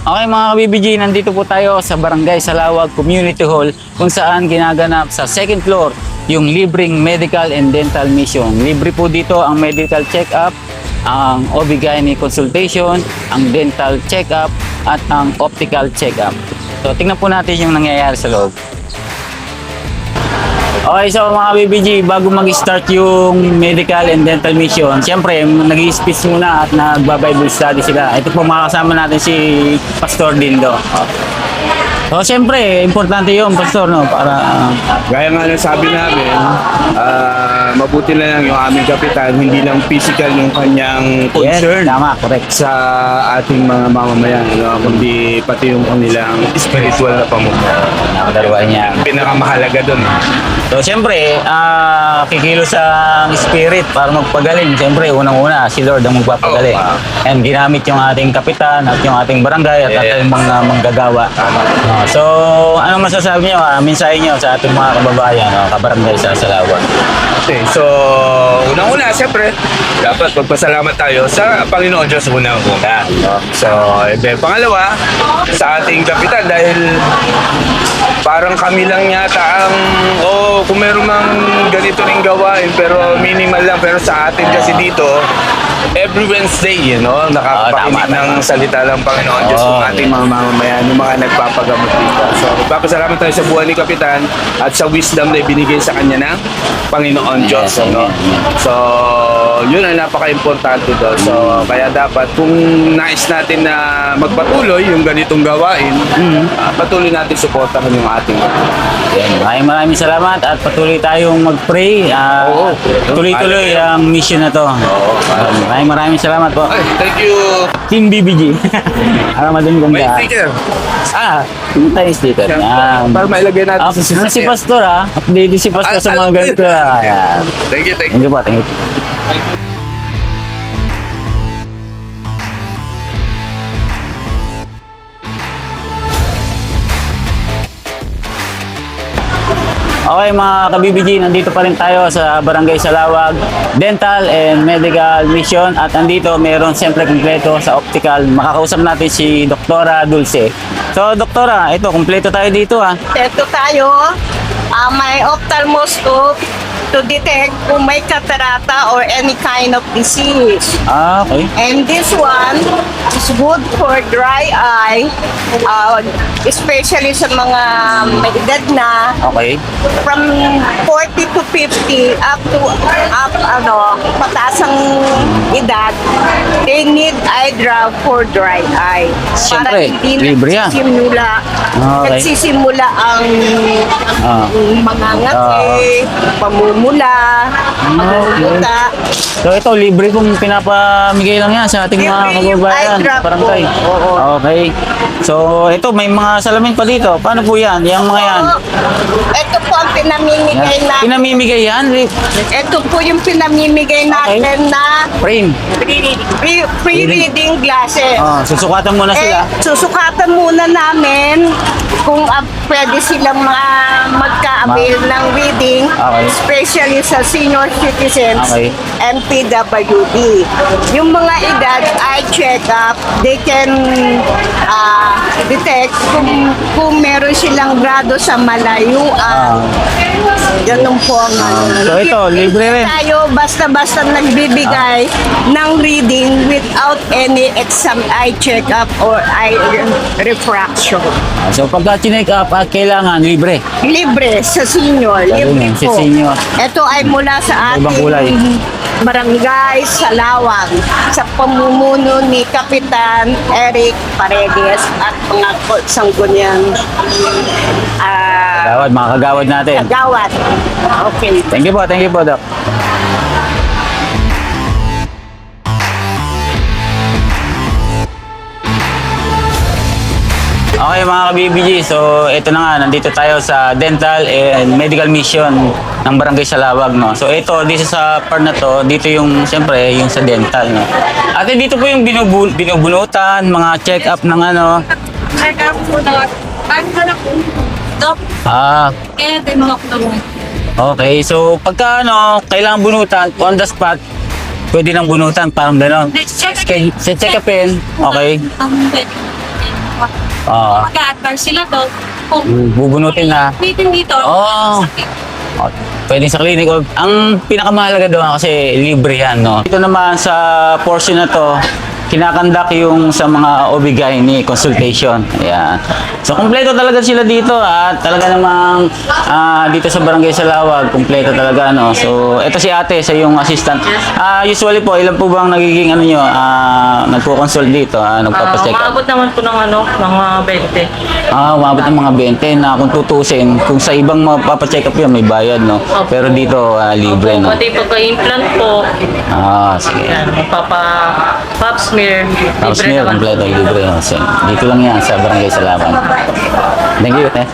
Okay mga ka-BBG, nandito po tayo sa Barangay Salawag Community Hall kung saan ginaganap sa second floor yung libreng medical and dental mission. Libre po dito ang medical check-up, ang OB-GYN consultation, ang dental check-up at ang optical check-up. So tingnan po natin yung nangyayari sa loob. Okay, so mga BBG, bago mag-start yung medical and dental mission, siyempre nag-i-speech muna at nagba-Bible study sila. Ito po makakasama natin si Pastor Dindo. So siyempre, importante yung Pastor, no? Para Gaya nga ng sabi namin, mabuti na lang yung aming kapitan, hindi lang physical yung kanyang concern tama, correct. sa ating mga mamamayan, no? Kundi pati yung kanilang spiritual na pamumuhay. Nakadalawa niya. Pinakamahalaga doon. So siyempre, kikilos ang spirit para magpagaling. Siyempre, unang-una, si Lord ang magpapagaling. And ginamit yung ating kapitan at yung ating barangay at ating mga manggagawa. So, anong masasabi niyo, mensahe niyo sa ating mga kababayan, kabarangay sa Salawag? Okay, so unang-una, siyempre, dapat magpasalamat tayo sa Panginoon Diyos unang-una. No? So, pangalawa, sa ating kapitan dahil parang kami lang yata ang, kung meron mang ganito ring gawain, pero minimal lang, pero sa atin kasi dito, every Wednesday, nakakapakinig ng salita ng Panginoon Diyos ng ating mga mamamayan, yung mga nagpapagamot dito. So, magpapasalamat tayo sa buhay ni Kapitan at sa wisdom na ibinigay sa kanya ng Panginoon Diyos. No? So, yun ang napaka-importante doon. So, kaya dapat kung nais natin na magpatuloy yung ganitong gawain, patuloy natin suportahan yung ating Maraming salamat at patuloy tayong mag-pray. Tuloy-tuloy ang mission na to. Maraming salamat po. Ay, thank you. Team BBG. Alam mo din kung May ba. sticker. Tayo sticker. Para mailagay natin Si Pastor update si Pastor sa mga ganito. Ayan. Thank you, thank Thank you po, thank you. Okay mga ka-BBG, nandito pa rin tayo sa Barangay Salawag Dental and Medical Mission at andito meron siyempre kumpleto sa optical. Makakausap natin si Doktora Dulce. So Doktora, ito kumpleto tayo dito Ito tayo, may ophthalmoscope to detect kung may catarata or any kind of disease. Okay. And this one is good for dry eye, especially sa mga may edad na, Okay. from 40 to 50 up pataas ang edad, they need eye drop for dry eye. Siyempre, Para hindi libre yan. Okay. nagsisimula ang mga ngati, pamumula, pagmumuta. So ito, libre kong pinapamigay lang yan sa ating mga Libre yung kababayan. eye drop Barangay. po. Oo. Okay. So ito, may mga salamin pa dito. Paano po yan? Yung mga yan. Ito po ang pinamimigay natin. Pinamimigay yan? Ito po yung pinamimigay natin na Frame. pre-reading glasses. Susukatan mo na sila. Susukatan muna namin kung pwede silang magka-avail ng reading, Okay. especially sa senior citizens Okay. and PWD. Yung mga edad eye check-up, they can detect kung meron silang grado sa malayuan. Ganun po ang So ito, libre rin. tayo basta-basta nagbibigay ng reading without any exam eye check-up or eye refraction. So pagka chinek up, kailangan libre. Libre sa senior. Libre Sa po. senior. Ito ay mula sa Ibang kulay. ating barangay Salawag sa pamumuno ni Kapitan Eric Paredes at mga sangguniang Kagawad, mga kagawad natin. kagawad. Okay. Thank you po, Doc. Okay mga ka-BBG, so ito na nga, nandito tayo sa Dental and Medical Mission ng Barangay Salawag, no? So ito, dito sa part na to, dito yung, siyempre, yung sa dental, no? At dito po yung binubunutan, mga check-up ng ano. Check up po na. Ano na po? Dok, kaya tayo mga kulungan. Okay, so pagka kailangan bunutan, on the spot, pwede nang bunutan, parang gano'n. Let's check Check upin, okay. Ang bed. mag-a-advance sila doon. Kung Bubunutin na. meeting dito, Oh. sakit. Oh, pwede sa clinic. Ang pinakamahalaga doon kasi libre yan, no? Dito naman sa portion na to, kinakandak yung sa mga OB-GYN consultation. Ayan. So, kumpleto talaga sila dito at talaga namang dito sa Barangay Salawag, kumpleto talaga, no? So, ito si ate, sa yung assistant. Usually po, ilan po bang nagiging ano nyo, nagpo-consult dito, nagpapacheck up? Maabot naman po ng mga 20. Umabot ng mga 20 na kung tutusin, kung sa ibang mapapacheck up yun, may bayad, no? Pero dito, libre, no? Pati pagka-implant po, Sige. yan, pap smear, Tapos libre meal, naman. kompleto, libre. No? So, dito lang yan sa Barangay Salaman. Thank you, eh.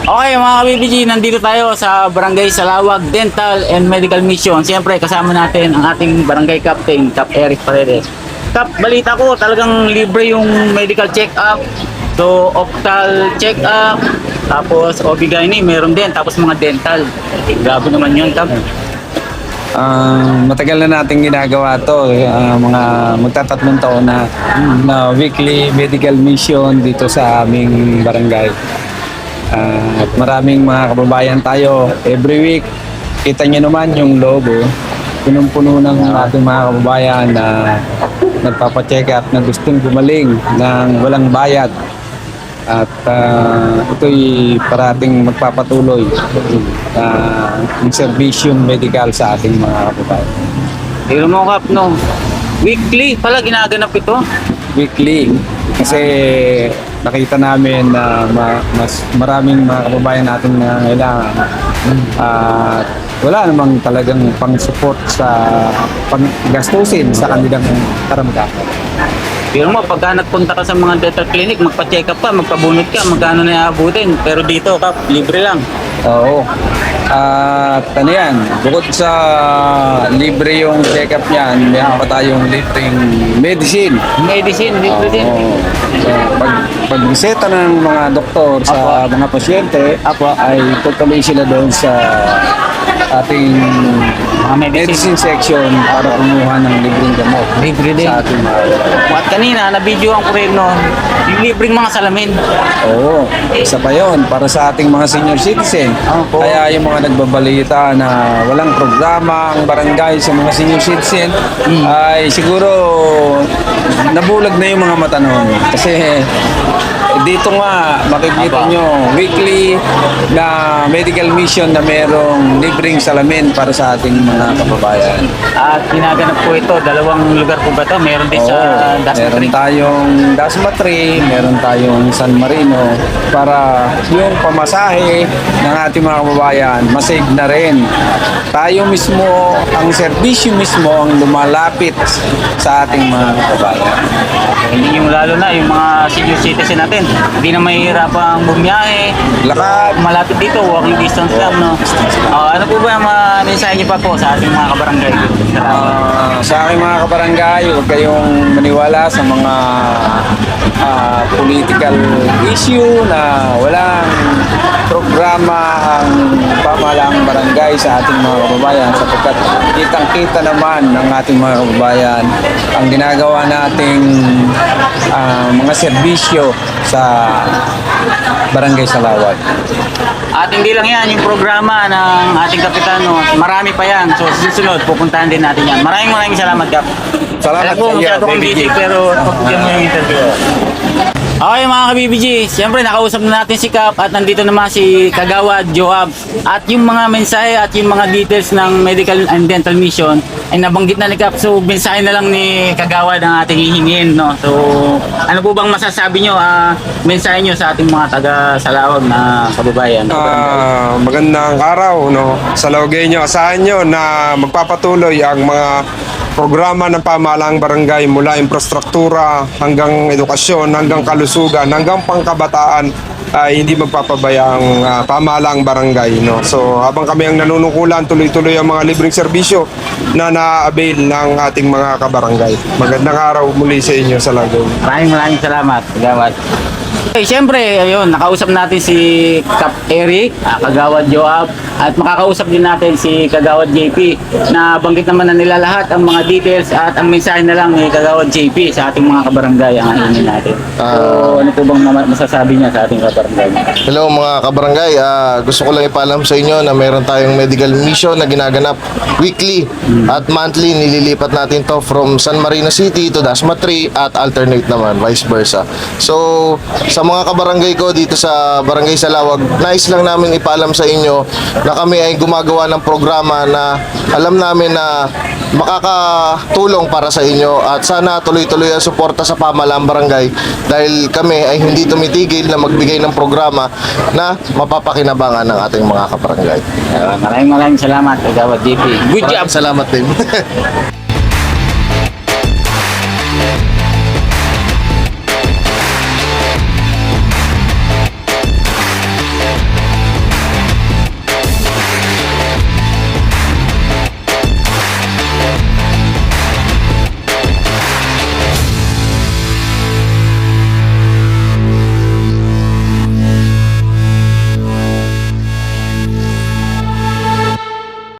Okay mga ka-BBG, nandito tayo sa Barangay Salawag Dental and Medical Mission. Siyempre kasama natin ang ating barangay captain, Cap Eric Paredes. Cap, balita ko talagang libre yung medical check-up. So, optal check-up, tapos OB-GYN, meron din, tapos mga dental. Grabe naman yun, Cap. Matagal na natin ginagawa to, mga magtatatlong taon na weekly medical mission dito sa aming barangay. At maraming mga kababayan tayo every week. Kita nyo naman yung logo, punong-puno ng ating mga kababayan na nagpapacheck up na gustong gumaling ng walang bayad. At ito'y parating magpapatuloy yung serbisyong medical sa ating mga kababayan. Tignan mo, Cap, no? Weekly pala ginaganap ito. Weekly, kasi nakita namin na mas maraming mga kababayan natin na kailangan. At wala namang talagang pang-support sa pang-gastusin sa kanilang karamdaman. Pero mo, pagka nagpunta ka sa mga dental clinic, magpa-check up ka, magpabunot ka, magkano na iabutin. Pero dito, Cap, libre lang. Oo. At ano yan, bukod sa libre yung check-up niyan, meron pa tayong libreng medicine. Medicine, libre din. Oo. So, pag bisita ng mga doktor sa mga pasyente, ay tutuloy sila doon sa ating Mga medicine. medicine section para kumuha ng libreng gamot Libre din. sa ating mga. At kanina, na-videoan ko rin, no, yung libreng mga salamin. Oo, isa pa yun para sa ating mga senior citizen. Opo. Kaya yung mga nagbabalita na walang programa ang barangay sa mga senior citizen, ay siguro nabulag na yung mga mata noon. Kasi dito nga makikita nyo weekly na medical mission na merong libreng salamin para sa ating mga kababayan. At ginaganap po ito, dalawang lugar po ba ito? Meron din sa Oo, Dasma meron Creek. tayong Dasma Tree, meron tayong San Marino para yung pamasahe ng ating mga kababayan masave na rin. Tayo mismo, ang serbisyo mismo ang lumalapit sa ating mga kababayan. Hindi yung lalo na, yung mga senior citizen natin, hindi na mahihirapang bumiyahe. Lakad. Malapit dito, walking distance lang, no? Ano po ba ang mensahe niyo pa po sa ating mga kabarangay? Sa aking mga kabarangay, huwag kayong maniwala sa mga political issue na walang programa ang pamahalaang barangay sa ating mga kababayan sapagkat kitang-kita naman ng ating mga kababayan ang ginagawa nating mga serbisyo sa Barangay Salawag. At hindi lang yan, yung programa ng ating kapitano, marami pa yan. So, susunod, pupuntahan din natin yan. Maraming salamat, Kap. Salamat Alam ko, sa iyo, masyado kong Baby busy, G. pero pagpagyan mo yung interview. Okay mga ka-BBG, siyempre nakausap na natin si Kap at nandito naman si Kagawad Joab. At yung mga mensahe at yung mga details ng medical and dental mission ay nabanggit na ni Kap. So mensahe na lang ni Kagawad ang ating hihingin. No? So ano po bang masasabi nyo, mensahe nyo sa ating mga taga-Salawag na kababayan? Magandang araw, no? Sa Laogueño, asahan nyo na magpapatuloy ang mga programa ng pamahalaang barangay mula infrastruktura hanggang edukasyon, hanggang kalusugan, hanggang pangkabataan ay hindi magpapabaya ang pamahalaang barangay, no? So habang kami ang nanunungkulan, tuloy-tuloy ang mga libreng serbisyo na na-avail ng ating mga kabarangay. Magandang araw muli sa inyo sa Laogueño. Maraming salamat, Kagawad. Okay, siyempre, ayun, nakausap natin si Kap Eric, Kagawad Joab, at makakausap din natin si Kagawad JP na banggit naman na nila lahat ang mga details at ang mensahe na lang ni Kagawad JP sa ating mga kabarangay ang hingin natin. So, ano po bang masasabi niya sa ating kabarangay? Hello mga kabarangay, gusto ko lang ipaalam sa inyo na meron tayong medical mission na ginaganap weekly at monthly. Nililipat natin to from San Marino City to Dasma 3 at alternate naman, vice versa. So, sa mga kabarangay ko dito sa Barangay Salawag, nais lang namin ipaalam sa inyo na kami ay gumagawa ng programa na alam namin na makakatulong para sa inyo at sana tuloy-tuloy ang suporta sa pamahalaang barangay dahil kami ay hindi tumitigil na magbigay ng programa na mapapakinabangan ng ating mga kabarangay. Maraming salamat, Kagawad JP. Good job! Maraming salamat din.